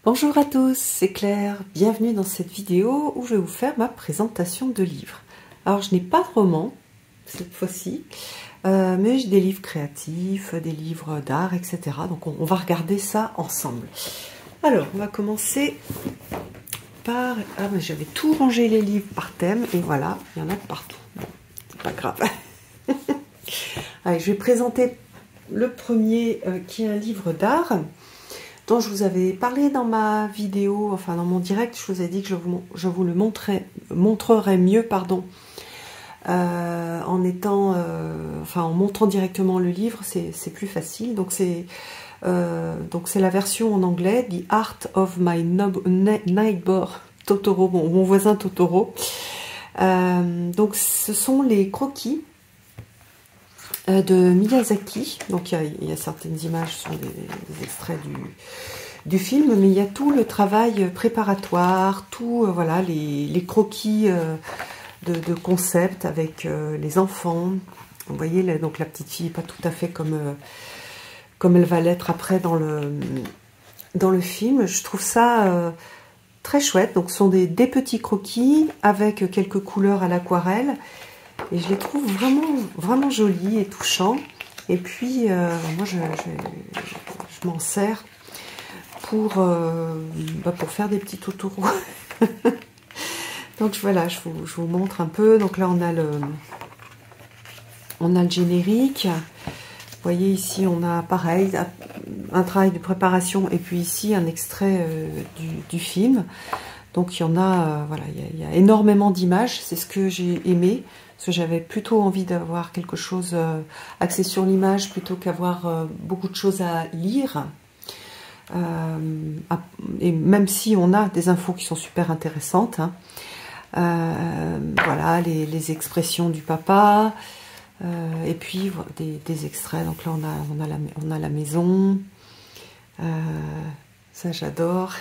Bonjour à tous, c'est Claire, bienvenue dans cette vidéo où je vais vous faire ma présentation de livres. Alors je n'ai pas de roman cette fois-ci, mais j'ai des livres créatifs, des livres d'art, etc. Donc on va regarder ça ensemble. Alors on va commencer par... Ah mais j'avais tout rangé les livres par thème et voilà, il y en a de partout. Bon, c'est pas grave. Allez, je vais présenter le premier qui est un livre d'art dont je vous avais parlé dans ma vidéo, enfin dans mon direct. Je vous ai dit que je vous le montrerai mieux, pardon, en étant, enfin en montrant directement le livre, c'est plus facile. Donc c'est la version en anglais, The Art of My Neighbor Totoro, mon voisin Totoro. Donc ce sont les croquis de Miyazaki. Donc il y a certaines images, ce sont des extraits du film, mais il y a tout le travail préparatoire, tout voilà, les croquis de concept avec les enfants. Vous voyez, donc la petite fille n'est pas tout à fait comme elle va l'être après dans le film. Je trouve ça très chouette. Donc ce sont des petits croquis avec quelques couleurs à l'aquarelle. Et je les trouve vraiment jolis et touchants. Et puis, moi, je m'en sers pour faire des petits Totoro. Donc voilà, je vous montre un peu. Donc là, on a le générique. Vous voyez ici, on a pareil, un travail de préparation. Et puis ici, un extrait du film. Donc il y en a, voilà, il y a énormément d'images. C'est ce que j'ai aimé. Parce que j'avais plutôt envie d'avoir quelque chose axé sur l'image plutôt qu'avoir beaucoup de choses à lire. Et même si on a des infos qui sont super intéressantes, hein. Voilà, les expressions du papa, et puis des extraits. Donc là, on a la maison. Ça, j'adore.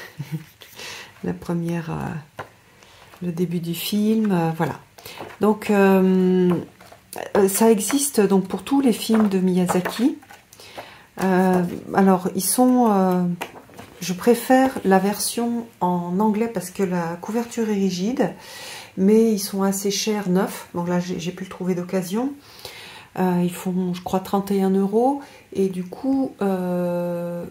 La première, le début du film, voilà. Donc, ça existe donc pour tous les films de Miyazaki. Alors, ils sont... je préfère la version en anglais parce que la couverture est rigide, mais ils sont assez chers, neufs. Donc là, j'ai pu le trouver d'occasion. Ils font, je crois, 31 €. Et du coup, je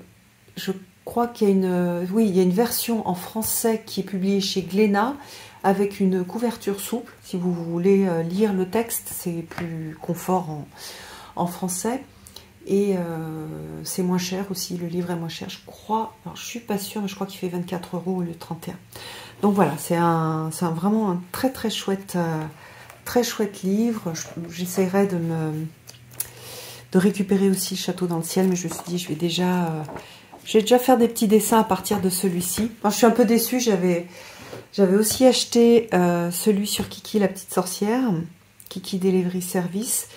crois qu'il y a il y a une version en français qui est publiée chez Glénat, avec une couverture souple. Si vous voulez lire le texte, c'est plus confort en français. Et c'est moins cher aussi, le livre est moins cher, je crois. Alors je suis pas sûre, mais je crois qu'il fait 24 € au lieu de 31. Donc voilà, c'est vraiment un très chouette livre. J'essaierai de récupérer aussi le Château dans le ciel, mais je me suis dit, je vais déjà faire des petits dessins à partir de celui-ci. Enfin, je suis un peu déçue, j'avais aussi acheté celui sur Kiki la petite sorcière, Kiki Delivery Service,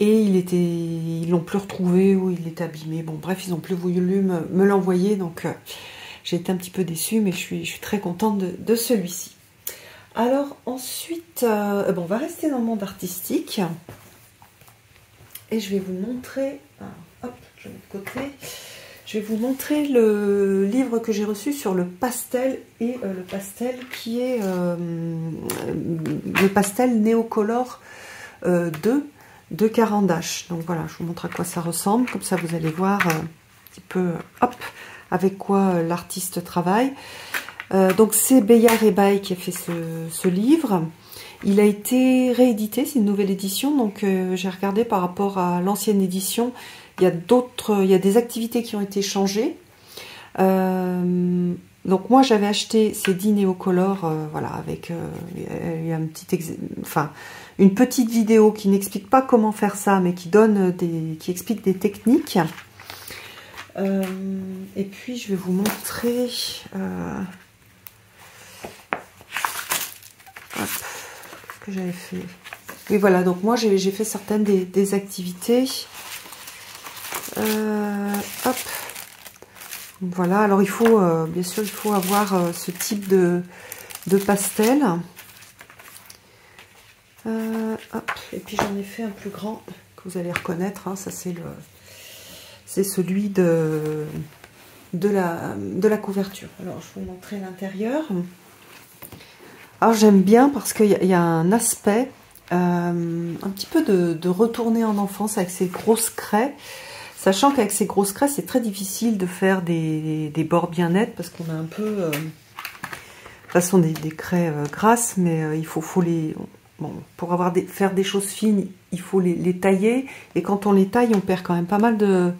et ils l'ont plus retrouvé ou il est abîmé. Bon bref, ils n'ont plus voulu me l'envoyer, donc j'ai été un petit peu déçue, mais je suis très contente de celui-ci. Alors ensuite, bon, on va rester dans le monde artistique, et je vais vous montrer, hop, je mets de côté. Je vais vous montrer le livre que j'ai reçu sur le pastel, et le pastel qui est le pastel Néocolor 2 de Caran d'Ache. Donc voilà, je vous montre à quoi ça ressemble, comme ça vous allez voir un petit peu, hop, avec quoi l'artiste travaille. Donc c'est Bayard et Baye qui a fait ce livre. Il a été réédité, c'est une nouvelle édition, donc j'ai regardé par rapport à l'ancienne édition. Il y a des activités qui ont été changées. Donc moi j'avais acheté ces 10 néocolores, voilà, avec il y a une petite vidéo qui n'explique pas comment faire ça, mais qui explique des techniques. Et puis je vais vous montrer ce que j'avais fait. Oui voilà, donc moi j'ai fait certaines des activités. Hop. Voilà, alors il faut, bien sûr, il faut avoir ce type de pastel. Hop. Et puis j'en ai fait un plus grand que vous allez reconnaître, hein. Ça c'est celui de de la couverture. Alors, je vais vous montrer l'intérieur. Alors, j'aime bien parce qu'il y a un aspect un petit peu de retourner en enfance avec ces grosses craies. Sachant qu'avec ces grosses craies, c'est très difficile de faire des bords bien nets parce qu'on a un peu... de toute façon, des craies grasses, mais il faut les... Bon, pour faire des choses fines, il faut les tailler. Et quand on les taille, on perd quand même pas mal de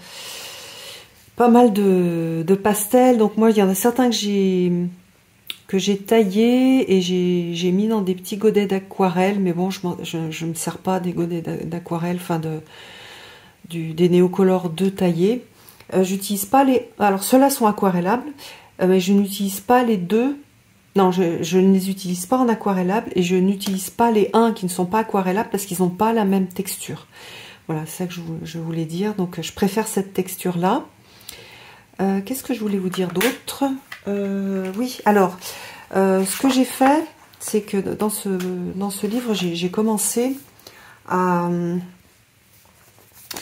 pastels. Donc moi, il y en a certains que j'ai taillés et j'ai mis dans des petits godets d'aquarelle. Mais bon, je me sers pas des godets d'aquarelle, enfin des Neocolor 2 taillés. J'utilise pas les... Alors, ceux-là sont aquarellables, mais je n'utilise pas les deux. Non, je ne les utilise pas en aquarellable et je n'utilise pas les 1 qui ne sont pas aquarellables parce qu'ils n'ont pas la même texture. Voilà, c'est ça que je voulais dire. Donc, je préfère cette texture-là. Qu'est-ce que je voulais vous dire d'autre? Oui, alors, ce que j'ai fait, c'est que dans ce livre, j'ai commencé à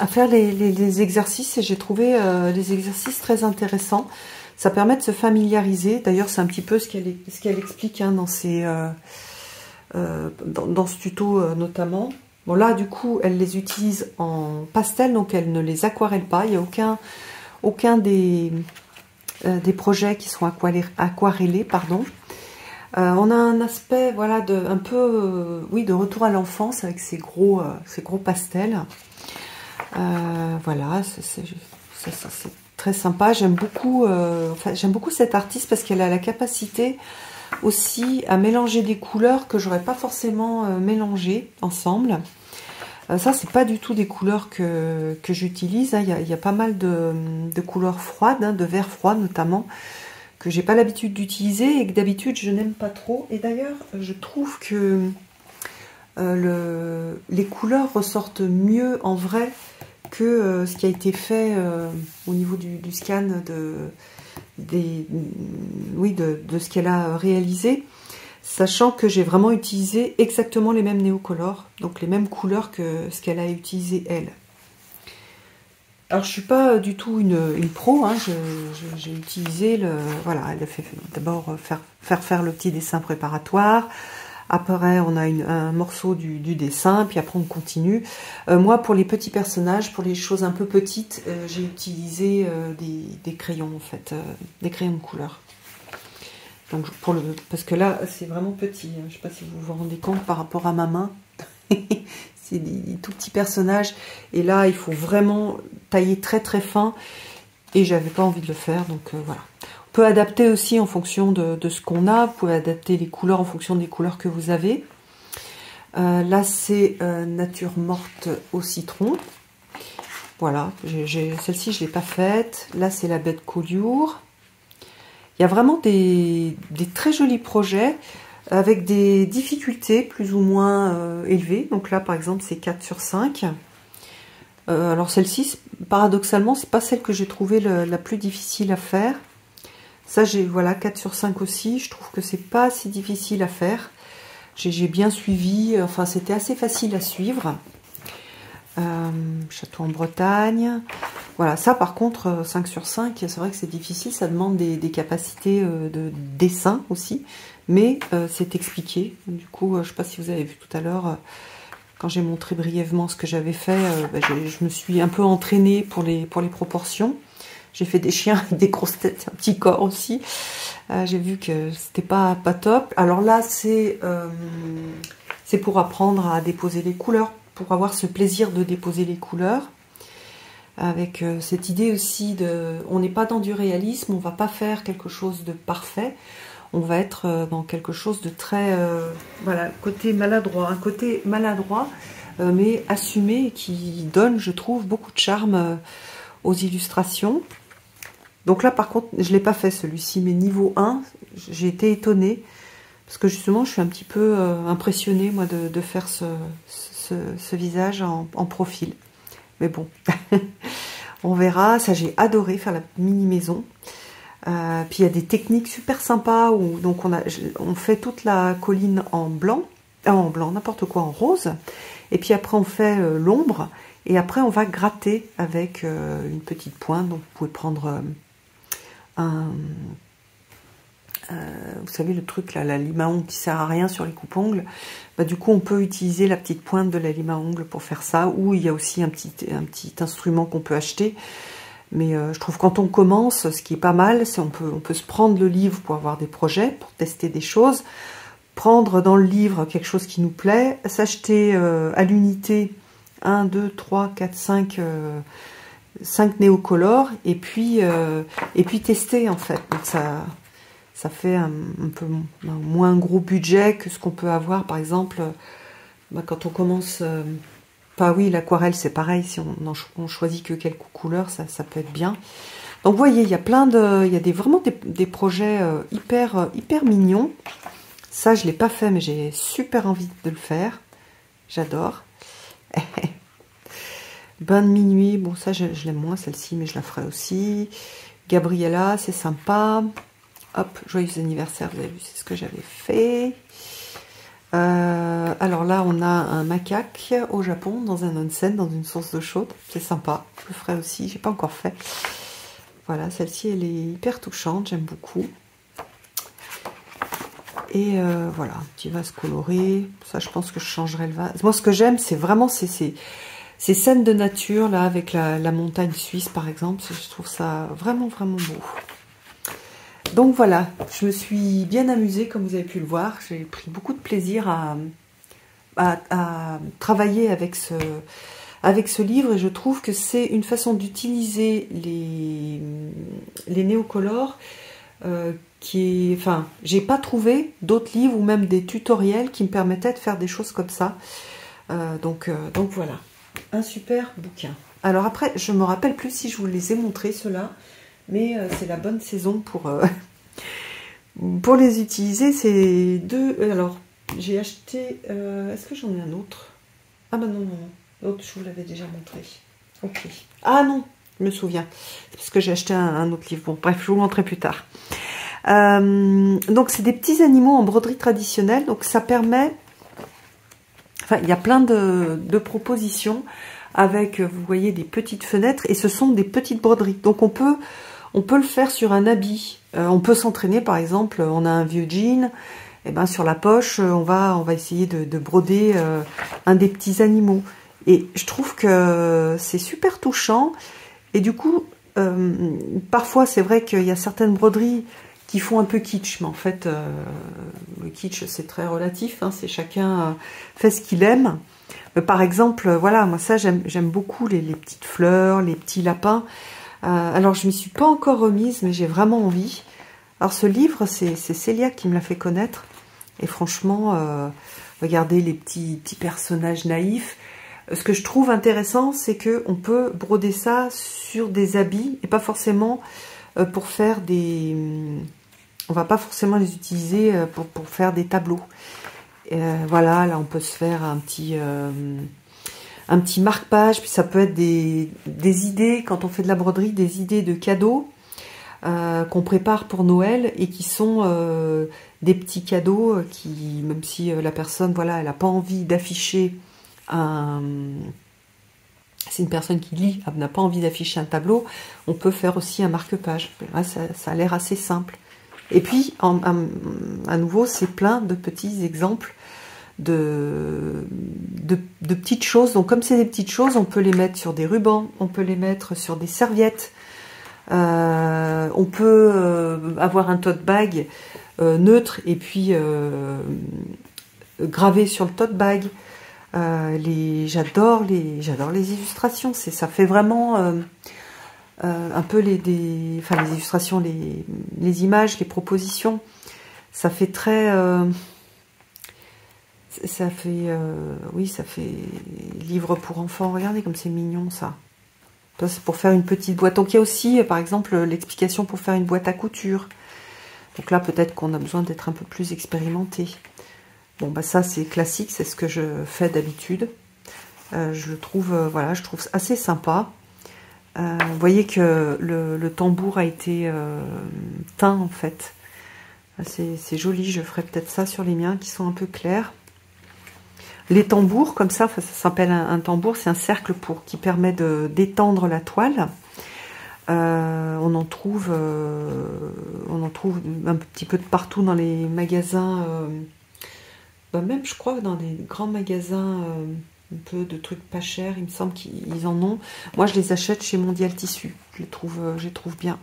faire les exercices et j'ai trouvé les exercices très intéressants. Ça permet de se familiariser. D'ailleurs, c'est un petit peu ce qu'elle explique hein, dans ce tuto notamment. Bon, là, du coup, elle les utilise en pastel, donc elle ne les aquarelle pas. Il n'y a aucun des projets qui sont aquarellés, pardon. On a un aspect, voilà, un peu, oui, de retour à l'enfance avec ces gros pastels. Voilà, c'est très sympa. J'aime beaucoup cette artiste parce qu'elle a la capacité aussi à mélanger des couleurs que j'aurais pas forcément mélangées ensemble. Ça, c'est pas du tout des couleurs que j'utilise. Hein. Il y a pas mal de couleurs froides, hein, de vert froid notamment, que j'ai pas l'habitude d'utiliser et que d'habitude je n'aime pas trop. Et d'ailleurs, je trouve que les couleurs ressortent mieux en vrai que ce qui a été fait au niveau du scan de ce qu'elle a réalisé, sachant que j'ai vraiment utilisé exactement les mêmes Neocolor, donc les mêmes couleurs que ce qu'elle a utilisé elle. Alors je suis pas du tout une pro, hein, j'ai utilisé voilà, elle a fait d'abord faire le petit dessin préparatoire. Après, on a un morceau du dessin, puis après on continue. Moi, pour les petits personnages, pour les choses un peu petites, j'ai utilisé des crayons, en fait, des crayons de couleur. Donc, parce que là, c'est vraiment petit. Hein. Je ne sais pas si vous vous rendez compte par rapport à ma main. C'est des tout petits personnages. Et là, il faut vraiment tailler très très fin. Et j'avais pas envie de le faire, donc voilà. On peut adapter aussi en fonction de ce qu'on a. Vous pouvez adapter les couleurs en fonction des couleurs que vous avez. Là, c'est Nature morte au citron. Voilà, celle-ci, je ne l'ai pas faite. Là, c'est la bête Collioure. Il y a vraiment des très jolis projets avec des difficultés plus ou moins élevées. Donc là, par exemple, c'est 4 sur 5. Alors celle-ci, paradoxalement, c'est pas celle que j'ai trouvée la plus difficile à faire. Ça, voilà, 4 sur 5 aussi. Je trouve que c'est pas si difficile à faire. J'ai bien suivi. Enfin, c'était assez facile à suivre. Château en Bretagne. Voilà, ça par contre, 5 sur 5, c'est vrai que c'est difficile. Ça demande des capacités de dessin aussi. Mais c'est expliqué. Du coup, je ne sais pas si vous avez vu tout à l'heure, quand j'ai montré brièvement ce que j'avais fait, je me suis un peu entraînée pour les proportions. J'ai fait des chiens avec des grosses têtes, un petit corps aussi. J'ai vu que c'était pas top. Alors là, c'est pour apprendre à déposer les couleurs, pour avoir ce plaisir de déposer les couleurs. Avec cette idée aussi on n'est pas dans du réalisme, on va pas faire quelque chose de parfait. On va être dans quelque chose de très, voilà, un côté maladroit, mais assumé et qui donne, je trouve, beaucoup de charme aux illustrations. Donc là, par contre, je ne l'ai pas fait celui-ci, mais niveau 1, j'ai été étonnée, parce que justement, je suis un petit peu impressionnée, moi, de faire ce visage en profil. Mais bon, on verra. Ça, j'ai adoré faire la mini-maison. Puis il y a des techniques super sympas, où donc on fait toute la colline en blanc, n'importe quoi, en rose. Et puis après, on fait l'ombre. Et après, on va gratter avec une petite pointe. Donc, vous pouvez prendre vous savez le truc là, la lime à ongles qui sert à rien sur les coupe-ongles, bah, du coup on peut utiliser la petite pointe de la lime à ongles pour faire ça, ou il y a aussi un petit instrument qu'on peut acheter. Mais je trouve quand on commence, ce qui est pas mal, c'est on peut se prendre le livre pour avoir des projets, pour tester des choses, prendre dans le livre quelque chose qui nous plaît, s'acheter à l'unité 1, 2, 3, 4, 5 néocolores, et puis tester en fait. Donc ça fait un peu moins gros budget que ce qu'on peut avoir par exemple quand on commence. Enfin oui, l'aquarelle c'est pareil, si on choisit que quelques couleurs, ça peut être bien. Donc vous voyez, il y a vraiment des projets hyper mignons. Ça je l'ai pas fait, mais j'ai super envie de le faire. J'adore. Bain de minuit, bon ça je l'aime moins celle-ci, mais je la ferai aussi. Gabriella, c'est sympa. Hop, joyeux anniversaire, vous avez vu, c'est ce que j'avais fait. Alors là, on a un macaque au Japon, dans un onsen, dans une source d'eau chaude. C'est sympa, je le ferai aussi, j'ai pas encore fait. Voilà, celle-ci, elle est hyper touchante, j'aime beaucoup. Et voilà, un petit vase coloré. Ça, je pense que je changerai le vase. Moi, ce que j'aime, c'est vraiment ces scènes de nature, là, avec la montagne suisse, par exemple. Je trouve ça vraiment beau. Donc voilà, je me suis bien amusée, comme vous avez pu le voir. J'ai pris beaucoup de plaisir à travailler avec ce livre, et je trouve que c'est une façon d'utiliser les néocolores qui est... Enfin, j'ai pas trouvé d'autres livres ou même des tutoriels qui me permettaient de faire des choses comme ça. Donc voilà, un super bouquin. Alors après, je me rappelle plus si je vous les ai montrés, ceux-là. Mais c'est la bonne saison pour les utiliser. C'est deux. Alors, j'ai acheté... Est-ce que j'en ai un autre? Ah ben non. L'autre, je vous l'avais déjà montré. Ok. Ah non, je me souviens. C'est parce que j'ai acheté un autre livre. Bon, bref, je vous le montrerai plus tard. Donc, c'est des petits animaux en broderie traditionnelle. Donc, ça permet... Enfin, il y a plein de propositions avec, vous voyez, des petites fenêtres. Et ce sont des petites broderies. Donc, on peut le faire sur un habit. On peut s'entraîner, par exemple, on a un vieux jean, et ben sur la poche, on va essayer de broder un des petits animaux. Et je trouve que c'est super touchant. Et du coup, parfois, c'est vrai qu'il y a certaines broderies qui font un peu kitsch. Mais en fait, le kitsch, c'est très relatif. Hein, c'est chacun fait ce qu'il aime. Par exemple, voilà, moi ça, j'aime beaucoup les petites fleurs, les petits lapins. Alors, je ne m'y suis pas encore remise, mais j'ai vraiment envie. Alors, ce livre, c'est Célia qui me l'a fait connaître. Et franchement, regardez les petits personnages naïfs. Ce que je trouve intéressant, c'est qu'on peut broder ça sur des habits et pas forcément pour faire des... On va pas forcément les utiliser pour faire des tableaux. Voilà, là, on peut se faire un petit marque-page, puis ça peut être des idées, quand on fait de la broderie, des idées de cadeaux qu'on prépare pour Noël et qui sont des petits cadeaux qui, même si la personne, voilà, elle n'a pas envie d'afficher c'est une personne qui lit, elle n'a pas envie d'afficher un tableau, on peut faire aussi un marque-page. Ça a l'air assez simple. Et puis, à nouveau, c'est plein de petits exemples de petites choses. Donc comme c'est des petites choses, on peut les mettre sur des rubans, on peut les mettre sur des serviettes, on peut avoir un tote bag neutre et puis gravé sur le tote bag. J'adore les illustrations, ça fait vraiment un peu les illustrations, les images, les propositions, ça fait très... oui, ça fait livre pour enfants. Regardez comme c'est mignon, ça. C'est pour faire une petite boîte. Donc, il y a aussi, par exemple, l'explication pour faire une boîte à couture. Donc là, peut-être qu'on a besoin d'être un peu plus expérimenté. Bon, bah ça, c'est classique. C'est ce que je fais d'habitude. Je le trouve, voilà, je trouve assez sympa. Vous voyez que le tambour a été teint, en fait. C'est joli. Je ferai peut-être ça sur les miens qui sont un peu clairs. Les tambours, comme ça s'appelle un tambour, c'est un cercle qui permet d'étendre la toile. On en trouve un petit peu de partout dans les magasins, même je crois dans les grands magasins, un peu de trucs pas chers, il me semble qu'ils en ont. Moi je les achète chez Mondial Tissu, je les trouve bien.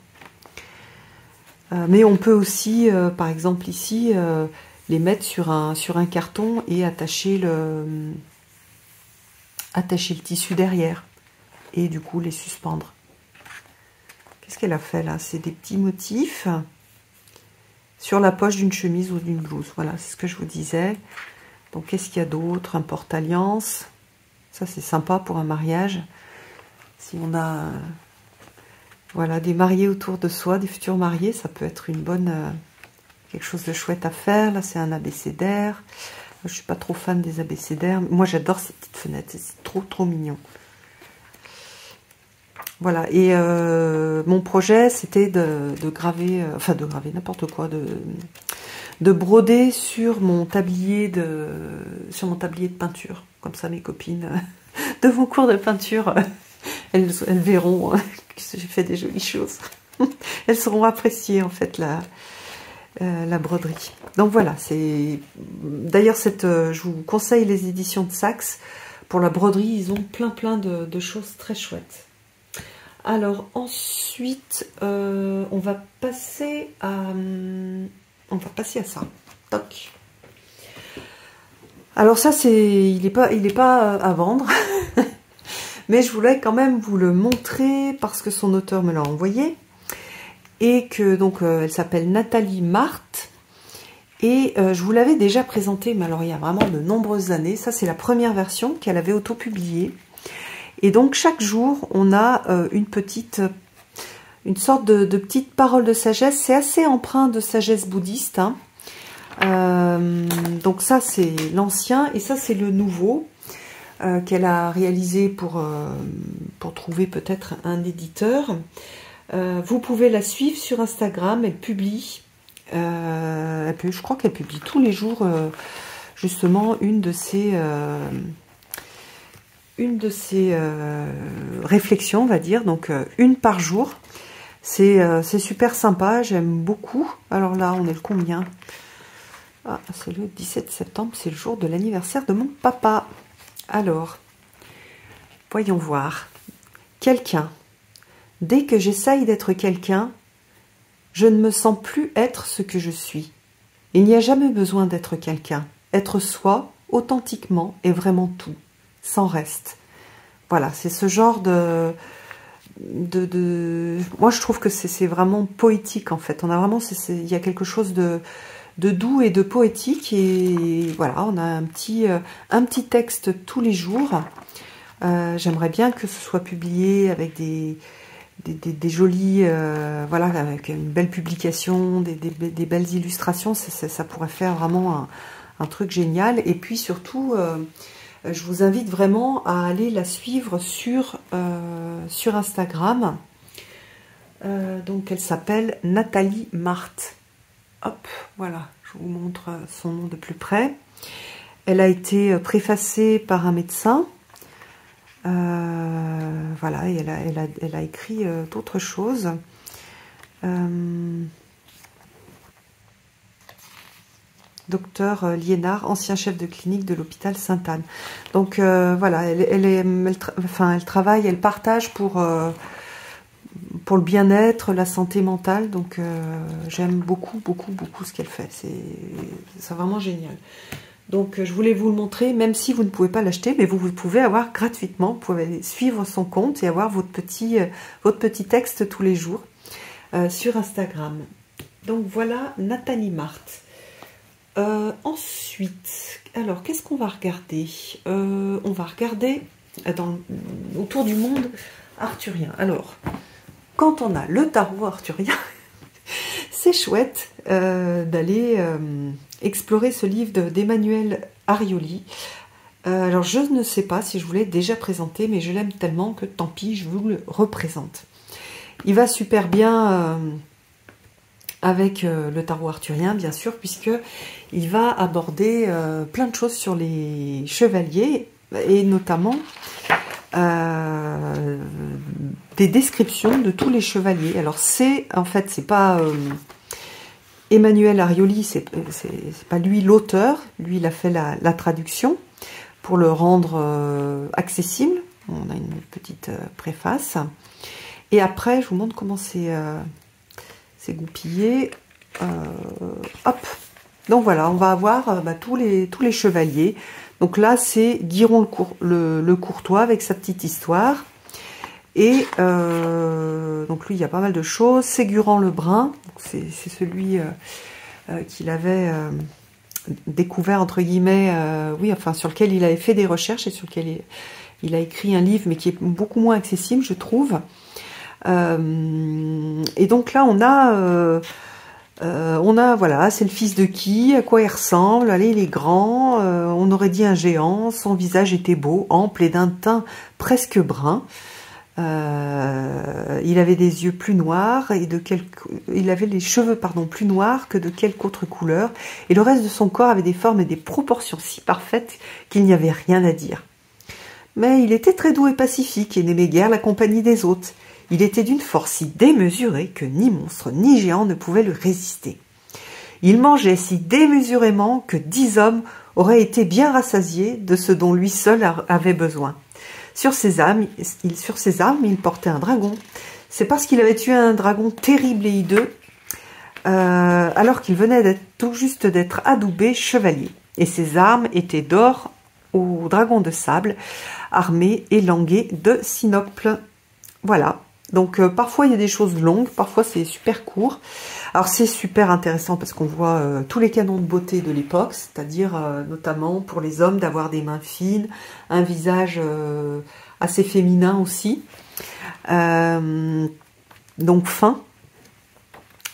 Mais on peut aussi, par exemple ici, les mettre sur un carton et attacher le tissu derrière. Et du coup les suspendre. Qu'est-ce qu'elle a fait là? C'est des petits motifs sur la poche d'une chemise ou d'une blouse. Voilà, c'est ce que je vous disais. Donc qu'est-ce qu'il y a d'autre? Un porte-alliance. Ça c'est sympa pour un mariage. Si on a voilà, des mariés autour de soi, des futurs mariés, ça peut être une bonne... quelque chose de chouette à faire. Là c'est un abécédaire. Je suis pas trop fan des abécédaires. Moi j'adore ces petites fenêtres, c'est trop mignon. Voilà, et mon projet c'était de graver, enfin de graver n'importe quoi, de broder sur mon tablier de peinture. Comme ça mes copines de mon cours de peinture, elles verront que j'ai fait des jolies choses. Elles sauront apprécier en fait la broderie. Donc voilà, c'est d'ailleurs je vous conseille les éditions de Saxe. Pour la broderie, ils ont plein de choses très chouettes. Alors ensuite, on va passer à ça. Toc. Alors ça, il est pas à vendre, mais je voulais quand même vous le montrer parce que son auteur me l'a envoyé et que donc elle s'appelle Nathalie Marthe et je vous l'avais déjà présenté, mais alors il y a vraiment de nombreuses années. Ça, c'est la première version qu'elle avait auto-publiée. Et donc chaque jour, on a une sorte de petite parole de sagesse. C'est assez empreint de sagesse bouddhiste. Hein. Donc ça, c'est l'ancien et ça, c'est le nouveau qu'elle a réalisé pour trouver peut-être un éditeur. Vous pouvez la suivre sur Instagram. Elle publie, je crois qu'elle publie tous les jours justement une de ses réflexions, on va dire, donc une par jour. C'est super sympa, j'aime beaucoup. Alors là, on est le combien? Ah, c'est le 17 septembre, c'est le jour de l'anniversaire de mon papa. Alors, voyons voir. Quelqu'un. Dès que j'essaye d'être quelqu'un, je ne me sens plus être ce que je suis. Il n'y a jamais besoin d'être quelqu'un. Être soi, authentiquement, est vraiment tout. Sans reste. Voilà, c'est ce genre de... Moi, je trouve que c'est vraiment poétique, en fait. On a vraiment... Il y a quelque chose de doux et de poétique. Et voilà, on a un petit texte tous les jours. J'aimerais bien que ce soit publié avec des jolies... voilà, avec une belle publication, des belles illustrations. Ça pourrait faire vraiment un truc génial. Et puis, surtout... je vous invite vraiment à aller la suivre sur Instagram. Donc elle s'appelle Nathalie Marthe. Hop, voilà, je vous montre son nom de plus près. Elle a été préfacée par un médecin. Voilà, et elle a écrit d'autres choses. Docteur Liénard, ancien chef de clinique de l'hôpital Sainte-Anne. Donc voilà, elle travaille, elle partage pour le bien-être, la santé mentale. Donc j'aime beaucoup ce qu'elle fait. C'est vraiment génial. Donc je voulais vous le montrer, même si vous ne pouvez pas l'acheter, mais vous pouvez avoir gratuitement. Vous pouvez aller suivre son compte et avoir votre petit texte tous les jours sur Instagram. Donc voilà, Nathalie Marthe. Ensuite, alors qu'est-ce qu'on va regarder? On va regarder autour du monde arthurien. Alors, quand on a le tarot arthurien, c'est chouette d'aller explorer ce livre d'Emmanuel Arioli. Alors, je ne sais pas si je vous l'ai déjà présenté, mais je l'aime tellement que tant pis, je vous le représente. Il va super bien... avec le tarot arthurien, bien sûr, puisqu'il va aborder plein de choses sur les chevaliers, et notamment des descriptions de tous les chevaliers. Alors en fait, c'est pas Emmanuel Arioli, c'est pas lui l'auteur. Lui, il a fait la traduction pour le rendre accessible. On a une petite préface. Et après, je vous montre comment c'est goupillé. Hop. Donc voilà, on va avoir tous les chevaliers. Donc là, c'est Guiron le Courtois avec sa petite histoire. Et donc lui, il y a pas mal de choses. Ségurant le Brun, c'est celui qu'il avait découvert, entre guillemets, oui, enfin sur lequel il avait fait des recherches et sur lequel il a écrit un livre, mais qui est beaucoup moins accessible, je trouve. Et donc là, on a, voilà, c'est le fils de qui, à quoi il ressemble, allez, il est grand, on aurait dit un géant, son visage était beau, ample et d'un teint presque brun. Il avait des yeux plus noirs et il avait les cheveux plus noirs que de quelque autre couleur, et le reste de son corps avait des formes et des proportions si parfaites qu'il n'y avait rien à dire. Mais il était très doux et pacifique et n'aimait guère la compagnie des autres. Il était d'une force si démesurée que ni monstre ni géant ne pouvait lui résister. Il mangeait si démesurément que 10 hommes auraient été bien rassasiés de ce dont lui seul avait besoin. Sur ses armes, il portait un dragon. C'est parce qu'il avait tué un dragon terrible et hideux, alors qu'il venait tout juste d'être adoubé chevalier. Et ses armes étaient d'or au dragon de sable, armé et langué de sinoples. Voilà. Donc parfois il y a des choses longues, parfois c'est super court. Alors c'est super intéressant parce qu'on voit tous les canons de beauté de l'époque, c'est-à-dire notamment pour les hommes d'avoir des mains fines, un visage assez féminin aussi, donc fin.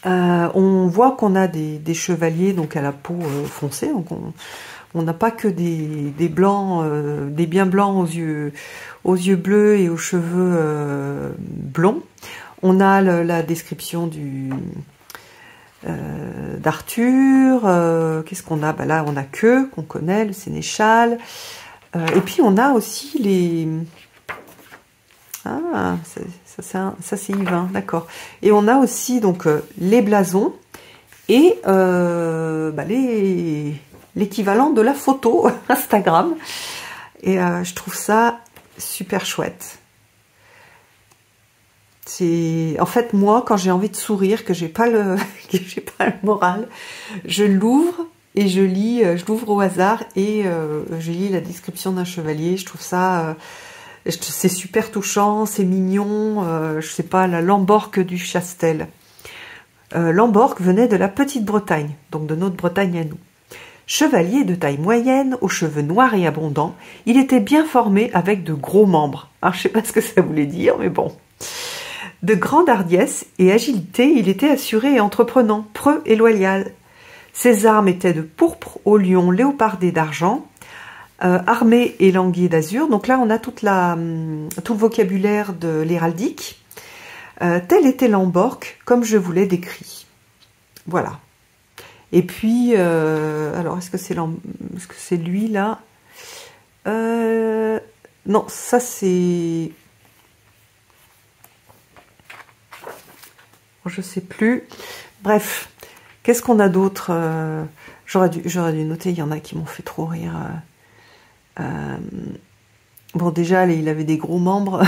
On voit qu'on a des chevaliers donc à la peau foncée, donc on n'a pas que des blancs, des bien blancs aux yeux bleus et aux cheveux blonds. On a la description d'Arthur. Qu'est-ce qu'on a? Là, on a qu'on connaît, le sénéchal. Et puis, on a aussi les... Ah, ça c'est Yvain, d'accord. Et on a aussi donc les blasons et l'équivalent de la photo Instagram. Et je trouve ça super chouette. C'est en fait moi quand j'ai envie de sourire, que j'ai pas le moral, je l'ouvre et je lis, je l'ouvre au hasard et je lis la description d'un chevalier. Je trouve ça c'est super touchant, c'est mignon. Je sais pas, la Lamborque du Chastel. Lamborque venait de la petite Bretagne, donc de notre Bretagne à nous. Chevalier de taille moyenne, aux cheveux noirs et abondants, il était bien formé avec de gros membres. Alors, je sais pas ce que ça voulait dire, mais bon. De grande hardiesse et agilité, il était assuré et entreprenant, preux et loyal. Ses armes étaient de pourpre au lion léopardé d'argent, armé et langué d'azur. Donc là, on a tout le vocabulaire de l'héraldique. Tel était Lamborque, comme je vous l'ai décrit. Voilà. Et puis, alors, est-ce que c'est lui, là? Non, ça, c'est... Je sais plus. Bref, qu'est-ce qu'on a d'autre? J'aurais dû noter, il y en a qui m'ont fait trop rire. Bon, déjà, il avait des gros membres.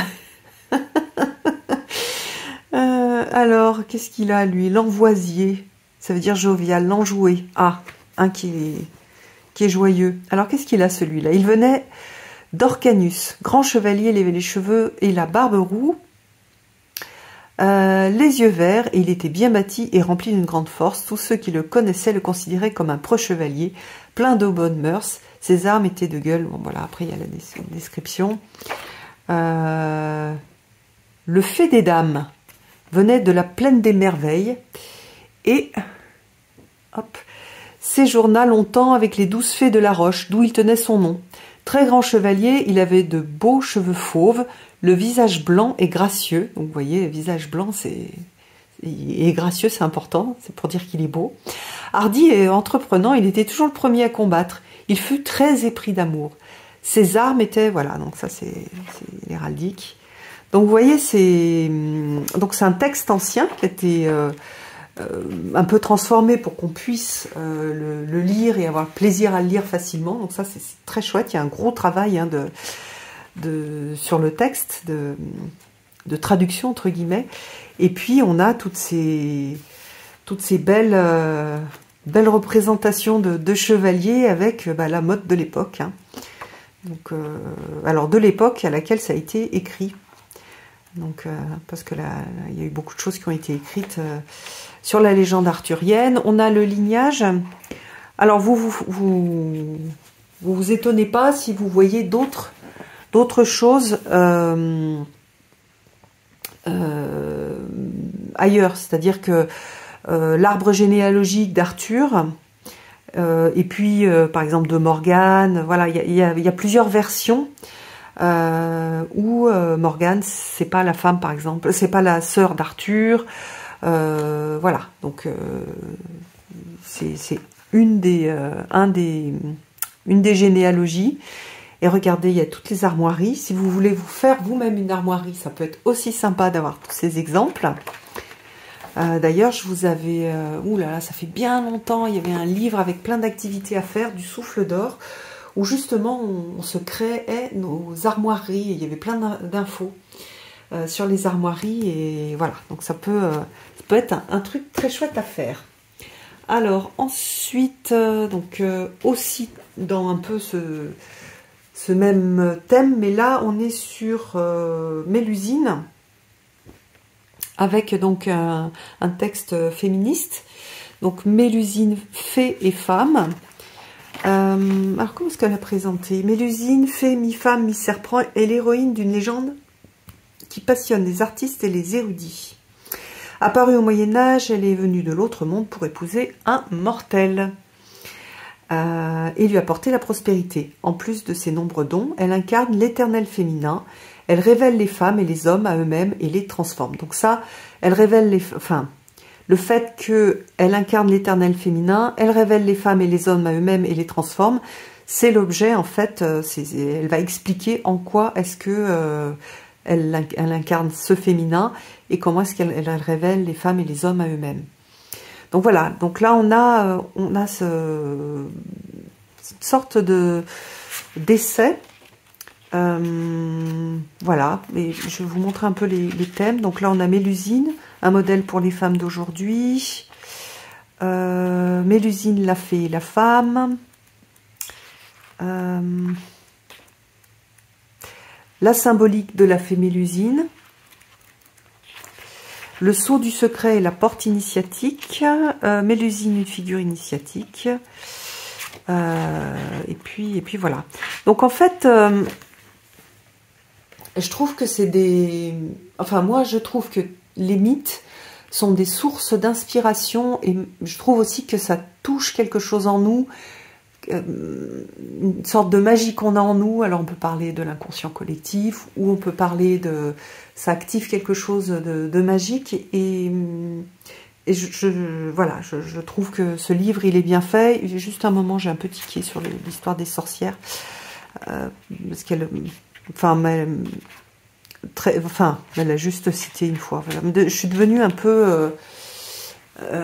Alors, qu'est-ce qu'il a, lui? L'envoisier. Ça veut dire jovial, l'enjoué. Ah, un qui est joyeux. Alors, qu'est-ce qu'il a, celui-là? Il venait d'Orcanus, grand chevalier, il avait les cheveux et la barbe roux, les yeux verts, et il était bien bâti et rempli d'une grande force. Tous ceux qui le connaissaient le considéraient comme un preux chevalier, plein de bonnes mœurs. Ses armes étaient de gueule. Bon, voilà, après, il y a la description. Le fait des dames venait de la plaine des merveilles, et... Hop, séjourna longtemps avec les 12 fées de la Roche, d'où il tenait son nom. Très grand chevalier, il avait de beaux cheveux fauves, le visage blanc et gracieux. Donc vous voyez, le visage blanc et gracieux, c'est important, c'est pour dire qu'il est beau. Hardi et entreprenant, il était toujours le premier à combattre. Il fut très épris d'amour. Ses armes étaient, voilà, donc ça c'est l'héraldique. Donc vous voyez, c'est un texte ancien qui a été un peu transformé pour qu'on puisse le lire et avoir plaisir à le lire facilement. Donc ça, c'est très chouette. Il y a un gros travail hein, sur le texte, de traduction entre guillemets. Et puis on a toutes ces belles représentations de chevaliers avec la mode de l'époque. Hein. Donc, alors de l'époque à laquelle ça a été écrit. Donc, parce que là, il y a eu beaucoup de choses qui ont été écrites sur la légende arthurienne. On a le lignage. Alors vous étonnez pas si vous voyez d'autres choses ailleurs. C'est-à-dire que l'arbre généalogique d'Arthur, et puis par exemple de Morgane, voilà, il y a plusieurs versions où Morgane, c'est pas la femme par exemple, c'est pas la sœur d'Arthur, voilà, donc c'est une des généalogies. Et regardez, il y a toutes les armoiries. Si vous voulez vous faire vous-même une armoirie, ça peut être aussi sympa d'avoir tous ces exemples. D'ailleurs, je vous avais... ouh là là, ça fait bien longtemps, il y avait un livre avec plein d'activités à faire, du souffle d'or, où justement on se créait nos armoiries. Il y avait plein d'infos sur les armoiries. Et voilà, donc ça peut être un truc très chouette à faire. Alors ensuite, aussi dans un peu ce même thème, mais là on est sur Mélusine, avec donc un texte féministe. Donc Mélusine, fée et femme. Alors comment est-ce qu'elle a présenté? Mélusine, fée, mi-femme, mi-serpent, est l'héroïne d'une légende qui passionne les artistes et les érudits. Apparue au Moyen-Âge, elle est venue de l'autre monde pour épouser un mortel et lui apporter la prospérité. En plus de ses nombreux dons, elle incarne l'éternel féminin. Elle révèle les femmes et les hommes à eux-mêmes et les transforme. Donc ça, elle révèle le fait qu'elle incarne l'éternel féminin, elle révèle les femmes et les hommes à eux-mêmes et les transforme, c'est l'objet, en fait, elle va expliquer en quoi est-ce que elle incarne ce féminin et comment est-ce qu'elle révèle les femmes et les hommes à eux-mêmes. Donc voilà, donc là on a cette sorte d'essai. Voilà, et je vais vous montrer un peu les thèmes. Donc là on a Mélusine, un modèle pour les femmes d'aujourd'hui. Mélusine, la fée et la femme. La symbolique de la fée Mélusine. Le sceau du secret et la porte initiatique. Mélusine, une figure initiatique. Et puis voilà. Donc en fait, je trouve que c'est moi je trouve que les mythes sont des sources d'inspiration, et je trouve aussi que ça touche quelque chose en nous, une sorte de magie qu'on a en nous. Alors on peut parler de l'inconscient collectif, ou on peut parler ça active quelque chose de magique, et voilà, je trouve que ce livre il est bien fait. Juste un moment, j'ai un peu tiqué sur l'histoire des sorcières, parce qu'elle, elle a juste cité une fois. Voilà. Je suis devenue un peu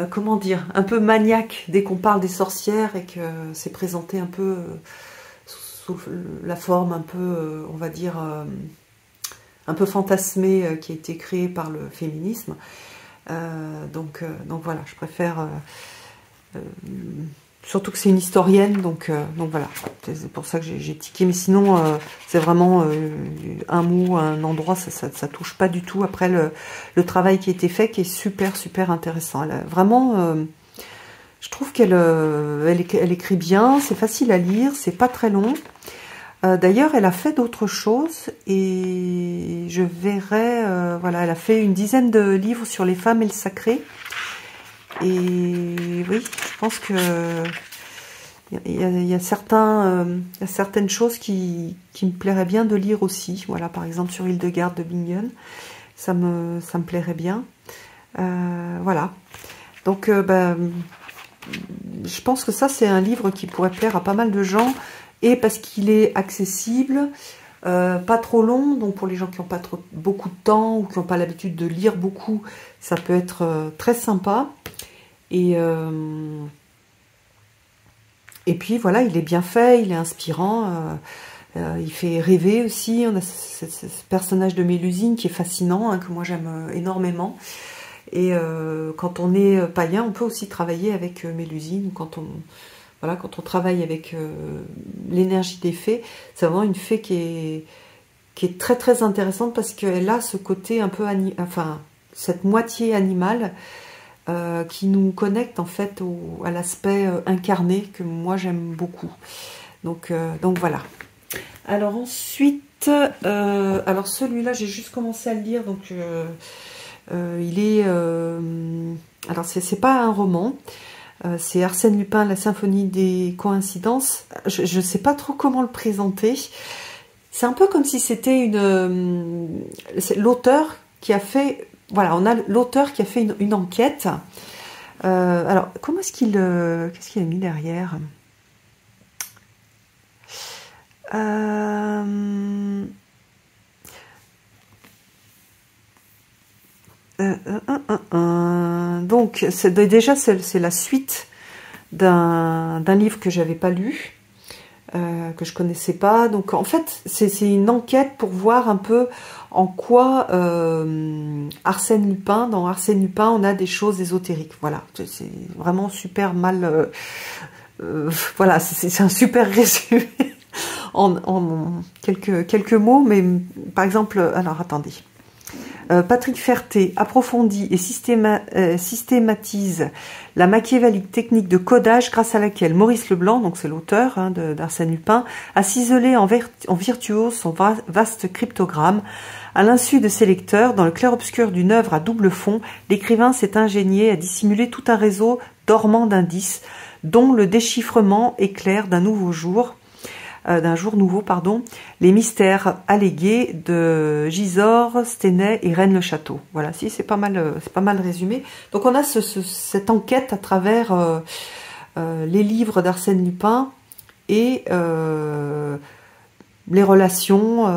comment dire, un peu maniaque dès qu'on parle des sorcières et que c'est présenté un peu sous la forme un peu, on va dire, un peu fantasmée qui a été créée par le féminisme. Donc voilà, je préfère, surtout que c'est une historienne, donc voilà, c'est pour ça que j'ai tiqué, mais sinon c'est vraiment un mot, un endroit, ça touche pas du tout. Après le travail qui a été fait, qui est super intéressant. Elle a vraiment, je trouve qu'elle elle écrit bien, c'est facile à lire, c'est pas très long. D'ailleurs, elle a fait d'autres choses, et je verrai, voilà, elle a fait une dizaine de livres sur les femmes et le sacré. Et oui, je pense que il y a certaines choses qui me plaieraient bien de lire aussi. Voilà, par exemple sur Hildegarde de Bingen, ça me plairait bien. Voilà. Donc, je pense que ça, c'est un livre qui pourrait plaire à pas mal de gens, et parce qu'il est accessible, pas trop long, donc pour les gens qui n'ont pas beaucoup de temps ou qui n'ont pas l'habitude de lire beaucoup, ça peut être très sympa. Et puis voilà, il est bien fait, il est inspirant, il fait rêver aussi. On a ce personnage de Mélusine qui est fascinant, hein, que moi j'aime énormément. Et quand on est païen, on peut aussi travailler avec Mélusine. Quand on travaille avec l'énergie des fées, c'est vraiment une fée qui est très très intéressante parce qu'elle a ce côté un peu, cette moitié animale qui nous connecte en fait à l'aspect incarné que moi j'aime beaucoup. Donc voilà. Alors ensuite, alors celui-là j'ai juste commencé à le lire, donc il est, alors c'est pas un roman. C'est Arsène Lupin, la symphonie des coïncidences. Je ne sais pas trop comment le présenter. C'est un peu comme si c'était l'auteur qui a fait... Voilà, on a l'auteur qui a fait une enquête. Alors, comment est-ce qu'il... Qu'est-ce qu'il a mis derrière? Donc, déjà, c'est la suite d'un livre que j'avais pas lu, que je connaissais pas. Donc, en fait, c'est une enquête pour voir un peu en quoi Arsène Lupin, dans Arsène Lupin, on a des choses ésotériques. Voilà, c'est vraiment super mal... voilà, c'est un super résumé en quelques mots, mais par exemple, alors attendez. Patrick Ferté approfondit et systématise la machiavélique technique de codage grâce à laquelle Maurice Leblanc, donc c'est l'auteur hein, d'Arsène Lupin, a ciselé en virtuose son vaste cryptogramme. À l'insu de ses lecteurs, dans le clair-obscur d'une œuvre à double fond, l'écrivain s'est ingénié à dissimuler tout un réseau dormant d'indices, dont le déchiffrement éclaire d'un jour nouveau, les mystères allégués de Gisors, Stenay et Rennes-le-Château. Voilà, si c'est pas mal résumé. Donc on a cette enquête à travers les livres d'Arsène Lupin et les relations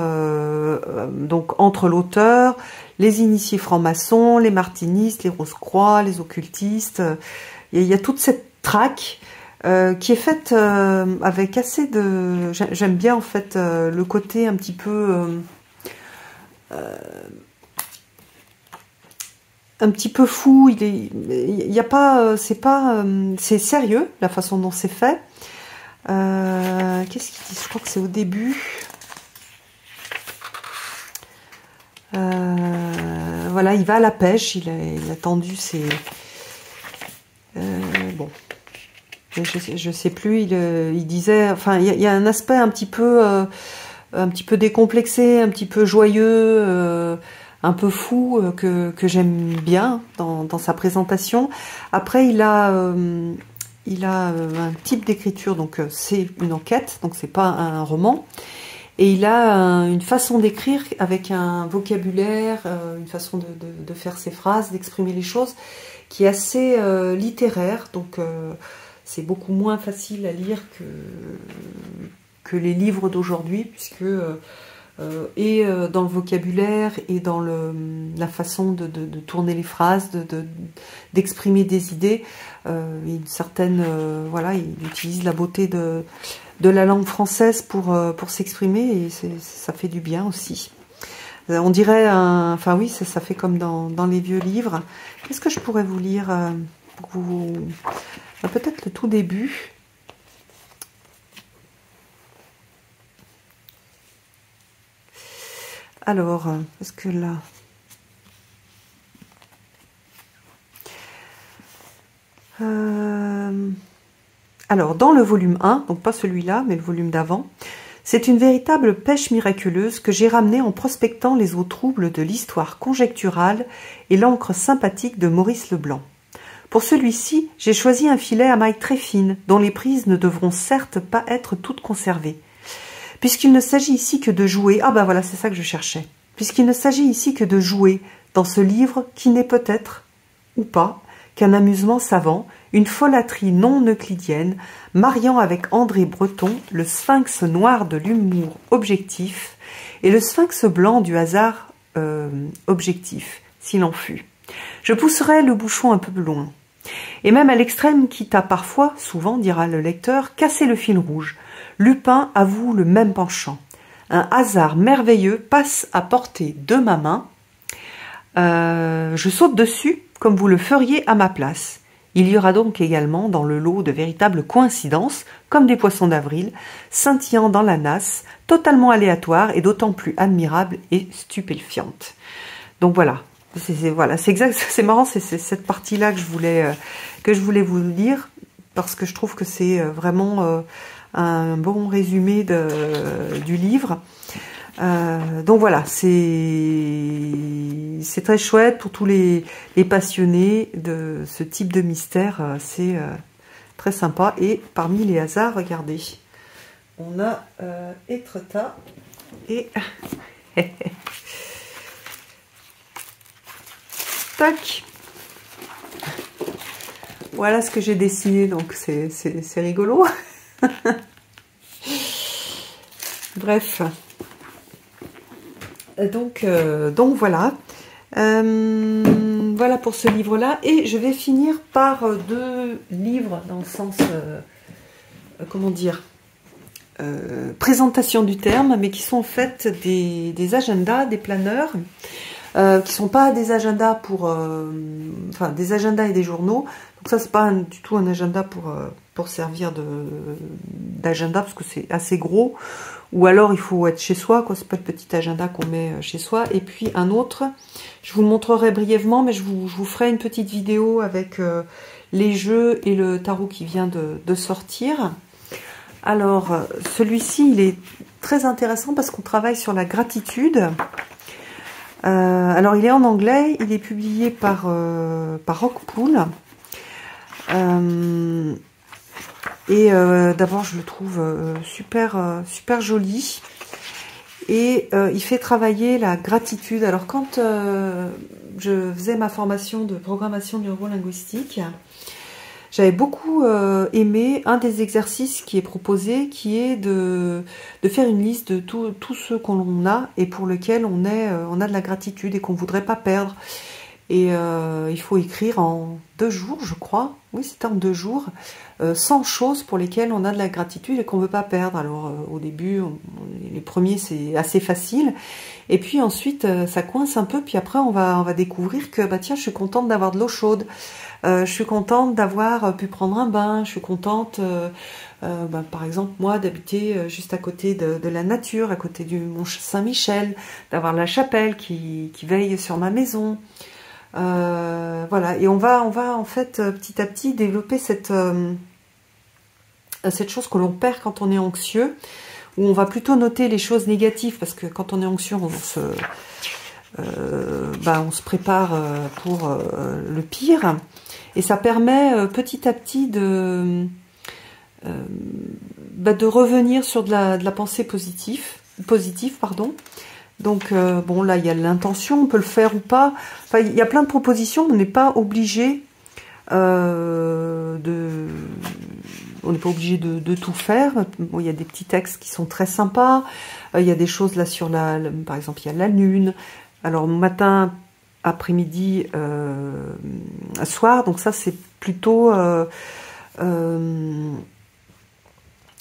donc entre l'auteur, les initiés francs-maçons, les martinistes, les Rose-Croix, les occultistes. Il y a toute cette traque qui est faite avec assez de... J'aime bien en fait le côté un petit peu fou. Il y a pas, c'est sérieux la façon dont c'est fait. Qu'est-ce qu'il dit? Je crois que c'est au début. Voilà, il va à la pêche. Il a tendu ses... bon. Je sais plus, il disait, enfin, il y a un aspect un petit peu décomplexé, un petit peu joyeux, un peu fou, que j'aime bien dans sa présentation. Après, il a un type d'écriture, donc c'est une enquête, donc c'est pas un roman. Et il a une façon d'écrire avec un vocabulaire, une façon de faire ses phrases, d'exprimer les choses, qui est assez littéraire, donc... c'est beaucoup moins facile à lire que les livres d'aujourd'hui, puisque dans le vocabulaire et dans la façon de tourner les phrases, d'exprimer des idées, une certaine voilà, il utilise la beauté de la langue française pour s'exprimer, et ça fait du bien aussi. On dirait enfin oui, ça fait comme dans les vieux livres. Qu'est-ce que je pourrais vous lire pour vous... Peut-être le tout début. Alors, est-ce que là... Alors, dans le volume 1, donc pas celui-là, mais le volume d'avant, c'est une véritable pêche miraculeuse que j'ai ramenée en prospectant les eaux troubles de l'histoire conjecturale et l'encre sympathique de Maurice Leblanc. Pour celui-ci, j'ai choisi un filet à mailles très fines, dont les prises ne devront certes pas être toutes conservées. Puisqu'il ne s'agit ici que de jouer... Ah ben voilà, c'est ça que je cherchais. Puisqu'il ne s'agit ici que de jouer dans ce livre qui n'est peut-être, ou pas, qu'un amusement savant, une folâtrie non euclidienne, mariant avec André Breton le sphinx noir de l'humour objectif et le sphinx blanc du hasard objectif, s'il en fut. Je pousserai le bouchon un peu plus loin. Et même à l'extrême, quitte à parfois, souvent, dira le lecteur, casser le fil rouge. Lupin avoue le même penchant. Un hasard merveilleux passe à portée de ma main. Je saute dessus comme vous le feriez à ma place. Il y aura donc également dans le lot de véritables coïncidences, comme des poissons d'avril, scintillant dans la nasse, totalement aléatoires et d'autant plus admirables et stupéfiantes. Donc voilà. C'est exact, c'est marrant, c'est cette partie-là que je voulais vous lire parce que je trouve que c'est vraiment un bon résumé du livre. Donc voilà, c'est très chouette pour tous les passionnés de ce type de mystère. C'est très sympa. Et parmi les hasards, regardez, on a Étretat et tac. Voilà ce que j'ai dessiné, donc c'est rigolo. Bref. Donc voilà. Voilà pour ce livre-là. Et je vais finir par deux livres dans le sens, comment dire, présentation du terme, mais qui sont en fait des agendas, des planeurs. Qui sont pas des agendas pour, enfin des agendas et des journaux. Donc ça c'est pas du tout un agenda pour servir d'agenda parce que c'est assez gros. Ou alors il faut être chez soi, quoi. C'est pas le petit agenda qu'on met chez soi. Et puis un autre, je vous le montrerai brièvement, mais je vous ferai une petite vidéo avec les jeux et le tarot qui vient de sortir. Alors celui-ci il est très intéressant parce qu'on travaille sur la gratitude. Alors il est en anglais, il est publié par Rockpool. D'abord je le trouve super joli. Et il fait travailler la gratitude. Alors quand je faisais ma formation de programmation neurolinguistique, j'avais beaucoup aimé un des exercices qui est proposé, qui est de faire une liste de tous ceux qu'on a et pour lesquels on a de la gratitude et qu'on ne voudrait pas perdre. Et il faut écrire en 2 jours, je crois. Oui, c'était en 2 jours. 100 choses pour lesquelles on a de la gratitude et qu'on ne veut pas perdre. Alors au début, les premiers c'est assez facile. Et puis ensuite, ça coince un peu. Puis après, on va découvrir que bah tiens, je suis contente d'avoir de l'eau chaude. Je suis contente d'avoir pu prendre un bain. Je suis contente, par exemple, moi, d'habiter juste à côté de la nature, à côté du Mont Saint-Michel, d'avoir la chapelle qui veille sur ma maison. Voilà, et on va en fait petit à petit développer cette chose que l'on perd quand on est anxieux, où on va plutôt noter les choses négatives, parce que quand on est anxieux, on se prépare pour le pire, et ça permet petit à petit de revenir sur de la pensée positive, pardon. Donc bon, là il y a l'intention, on peut le faire ou pas. Enfin, il y a plein de propositions, on n'est pas obligé de tout faire. Bon, il y a des petits textes qui sont très sympas. Il y a des choses là sur par exemple, il y a la lune. Alors matin, après-midi, soir. Donc ça c'est plutôt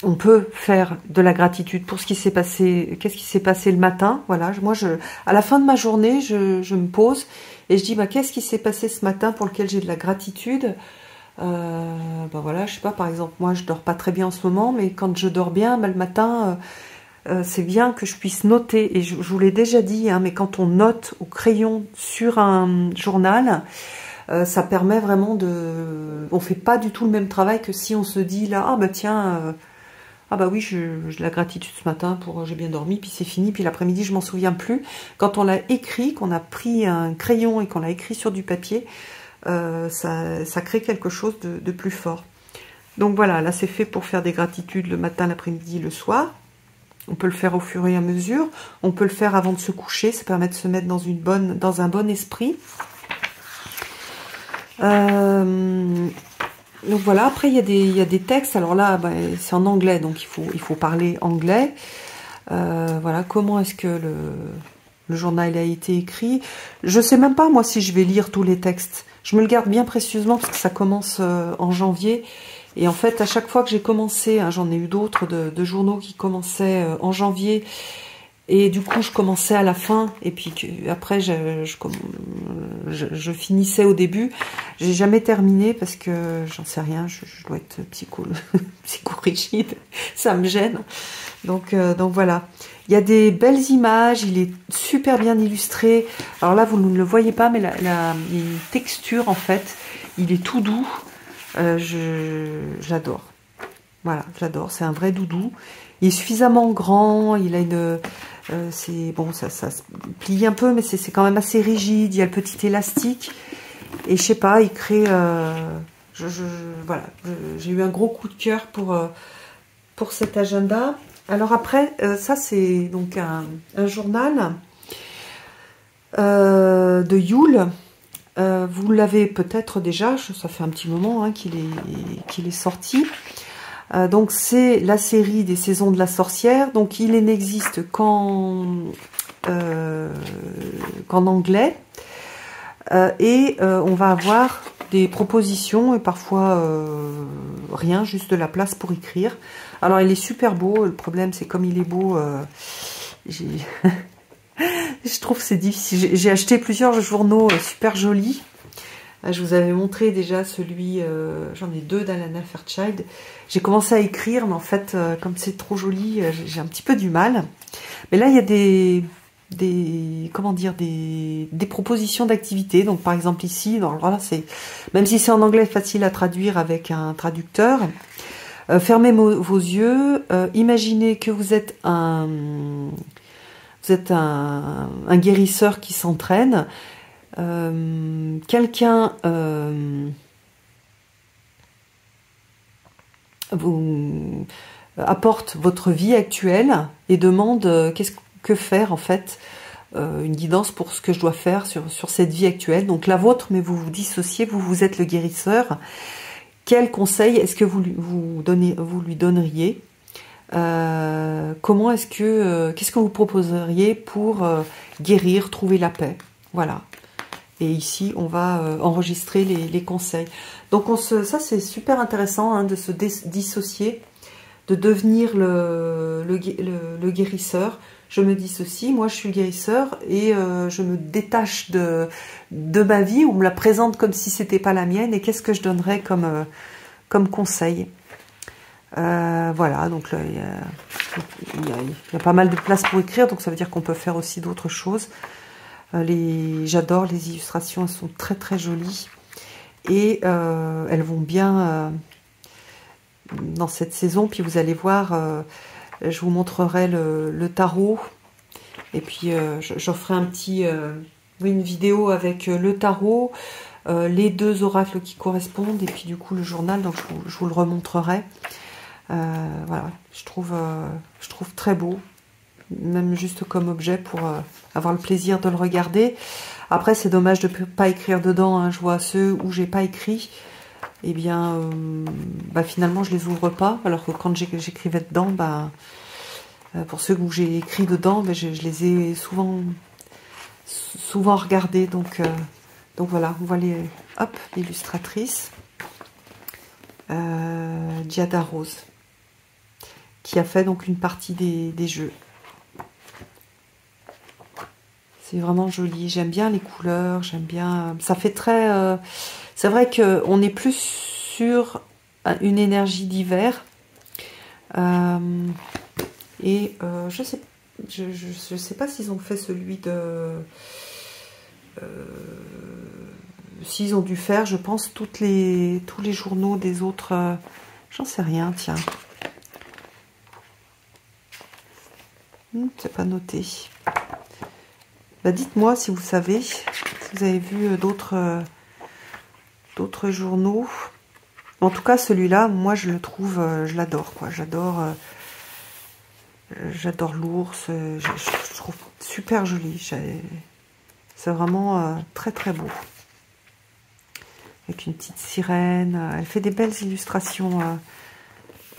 on peut faire de la gratitude pour ce qui s'est passé. Qu'est-ce qui s'est passé le matin? Voilà, moi, à la fin de ma journée, je me pose et je dis, bah, qu'est-ce qui s'est passé ce matin pour lequel j'ai de la gratitude? Voilà, je sais pas, par exemple, moi, je dors pas très bien en ce moment, mais quand je dors bien, le matin, c'est bien que je puisse noter. Et je vous l'ai déjà dit, hein, mais quand on note au crayon sur un journal, ça permet vraiment on fait pas du tout le même travail que si on se dit là, ah bah tiens. Ah bah oui, j'ai de la gratitude ce matin pour j'ai bien dormi, puis c'est fini, puis l'après-midi je m'en souviens plus. Quand on l'a écrit, qu'on a pris un crayon et qu'on l'a écrit sur du papier, ça crée quelque chose de plus fort. Donc voilà, là c'est fait pour faire des gratitudes le matin, l'après-midi, le soir. On peut le faire au fur et à mesure. On peut le faire avant de se coucher, ça permet de se mettre dans un bon esprit. Donc voilà, après il y a des textes, alors là c'est en anglais, donc il faut parler anglais. Voilà, comment est-ce que le journal a été écrit. Je sais même pas, moi, si je vais lire tous les textes. Je me le garde bien précieusement parce que ça commence en janvier. Et en fait, à chaque fois que j'ai commencé, hein, j'en ai eu d'autres de journaux qui commençaient en janvier. Et du coup, je commençais à la fin. Et puis après, je finissais au début. J'ai jamais terminé parce que j'en sais rien. Je dois être psychorigide. Ça me gêne. Donc voilà. Il y a des belles images, il est super bien illustré. Alors là, vous ne le voyez pas, mais les textures, en fait, il est tout doux. J'adore. Voilà, j'adore. C'est un vrai doudou. Il est suffisamment grand. Il a une... c'est bon, ça se plie un peu, mais c'est quand même assez rigide. Il y a le petit élastique. Et je sais pas, il crée... voilà, j'ai eu un gros coup de cœur pour cet agenda. Alors après, ça c'est donc un journal de Yule. Vous l'avez peut-être déjà, ça fait un petit moment hein, qu'il est sorti. Donc c'est la série des saisons de la sorcière. Donc il n'existe qu'en anglais. Et on va avoir des propositions et parfois rien, juste de la place pour écrire. Alors il est super beau, le problème c'est comme il est beau, je trouve que c'est difficile. J'ai acheté plusieurs journaux super jolis. Je vous avais montré déjà celui, j'en ai deux d'Alana Fairchild. J'ai commencé à écrire, mais en fait, comme c'est trop joli, j'ai un petit peu du mal. Mais là, il y a des propositions d'activités. Donc, par exemple, ici, voilà, même si c'est en anglais facile à traduire avec un traducteur, fermez vos yeux, imaginez que vous êtes un guérisseur qui s'entraîne. Quelqu'un vous apporte votre vie actuelle et demande que faire en fait, une guidance pour ce que je dois faire sur cette vie actuelle. Donc la vôtre, mais vous vous dissociez, vous êtes le guérisseur. Quel conseil est-ce que vous lui donneriez? Comment est-ce que qu'est-ce que vous proposeriez pour guérir, trouver la paix? Voilà. Et ici, on va enregistrer les conseils. Donc ça, c'est super intéressant hein, de se dissocier, de devenir le guérisseur. Je me dissocie, moi je suis le guérisseur et je me détache de ma vie ou me la présente comme si c'était pas la mienne. Et qu'est-ce que je donnerais comme conseil? Voilà, donc là, il y a pas mal de place pour écrire, donc ça veut dire qu'on peut faire aussi d'autres choses. J'adore les illustrations, elles sont très très jolies et elles vont bien dans cette saison. Puis vous allez voir, je vous montrerai le tarot et puis j'en ferai une vidéo avec le tarot, les deux oracles qui correspondent et puis du coup le journal, donc je vous le remontrerai. Voilà, je trouve très beau, même juste comme objet pour avoir le plaisir de le regarder. Après, c'est dommage de ne pas écrire dedans, hein. Je vois ceux où j'ai pas écrit, et bien, finalement, je les ouvre pas, alors que quand j'écrivais dedans, pour ceux où j'ai écrit dedans, je les ai souvent regardés, donc voilà, on voit l'illustratrice, Giada Rose, qui a fait donc une partie des jeux. C'est vraiment joli, j'aime bien les couleurs, j'aime bien... Ça fait très... c'est vrai qu'on est plus sur une énergie d'hiver. Et je sais pas s'ils ont fait celui de... s'ils ont dû faire, je pense, tous les journaux des autres... j'en sais rien, tiens. C'est pas noté. Dites-moi si vous savez, si vous avez vu d'autres journaux. En tout cas, celui-là, moi, je le trouve, je l'adore, quoi. J'adore l'ours. Je trouve super joli. C'est vraiment très, très beau. Avec une petite sirène. Elle fait des belles illustrations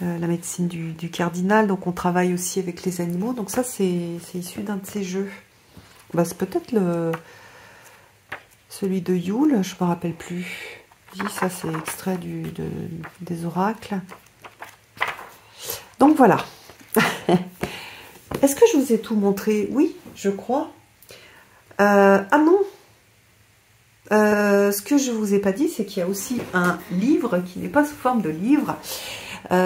la médecine du cardinal. Donc on travaille aussi avec les animaux. Donc ça c'est issu d'un de ces jeux. Bah, c'est peut-être celui de Yule, je me rappelle plus. Oui, ça c'est extrait des oracles. Donc voilà. Est-ce que je vous ai tout montré? Oui, je crois. Ah non. Ce que je vous ai pas dit, c'est qu'il y a aussi un livre qui n'est pas sous forme de livre.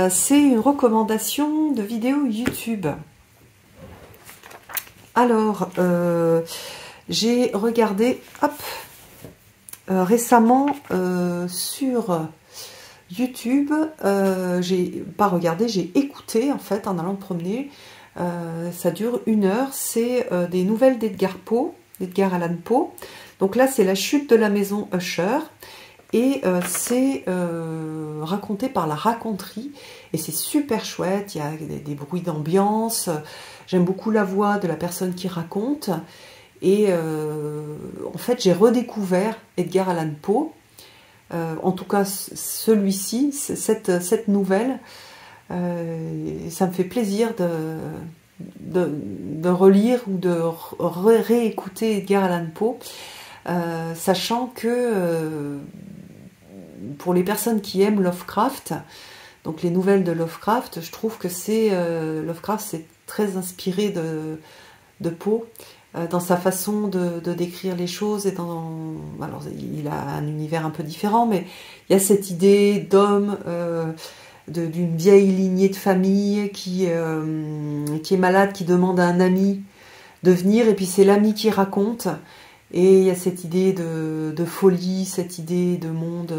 C'est une recommandation de vidéo YouTube. Alors, j'ai regardé, hop, récemment sur YouTube, j'ai pas regardé, j'ai écouté en fait en allant me promener. Ça dure 1 heure. C'est des nouvelles d'Edgar Allan Poe. Donc là, c'est la chute de la maison Usher. Et c'est raconté par la raconterie. Et c'est super chouette. Il y a des bruits d'ambiance. J'aime beaucoup la voix de la personne qui raconte. Et en fait, j'ai redécouvert Edgar Allan Poe. En tout cas, celui-ci, cette nouvelle. Ça me fait plaisir de relire ou de réécouter Edgar Allan Poe. Sachant que pour les personnes qui aiment Lovecraft, donc les nouvelles de Lovecraft, je trouve que Lovecraft c'est très inspiré de Poe dans sa façon de décrire les choses. Alors il a un univers un peu différent, mais il y a cette idée d'homme, d'une vieille lignée de famille qui est malade, qui demande à un ami de venir, et puis c'est l'ami qui raconte. Et il y a cette idée de folie, cette idée de monde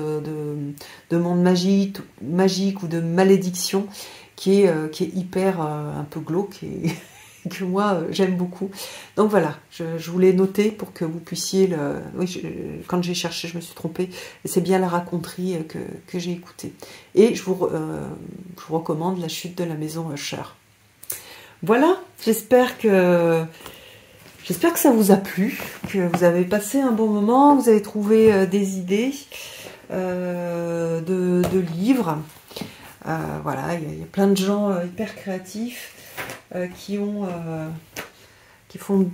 magique ou de malédiction qui est hyper un peu glauque et que moi j'aime beaucoup. Donc voilà, je voulais noter pour que vous puissiez oui, quand j'ai cherché, je me suis trompée. Et c'est bien la raconterie que j'ai écoutée. Et je vous recommande La chute de la maison Usher. Voilà, j'espère que ça vous a plu, que vous avez passé un bon moment, vous avez trouvé des idées de livres. Voilà, il y a plein de gens hyper créatifs qui font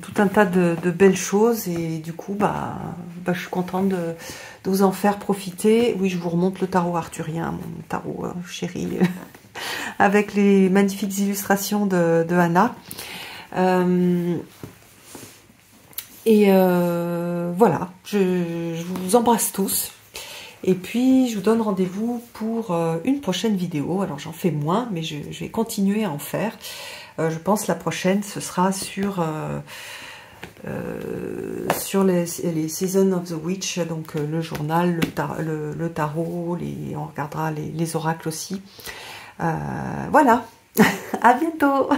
tout un tas de belles choses. Et du coup, je suis contente de vous en faire profiter. Oui, je vous remonte le tarot arthurien, mon tarot chéri, avec les magnifiques illustrations de Anna. Voilà, je vous embrasse tous. Et puis, je vous donne rendez-vous pour une prochaine vidéo. Alors, j'en fais moins, mais je vais continuer à en faire. Je pense la prochaine, ce sera sur les Seasons of the Witch, donc le journal, le tarot, on regardera les oracles aussi. Voilà, à bientôt.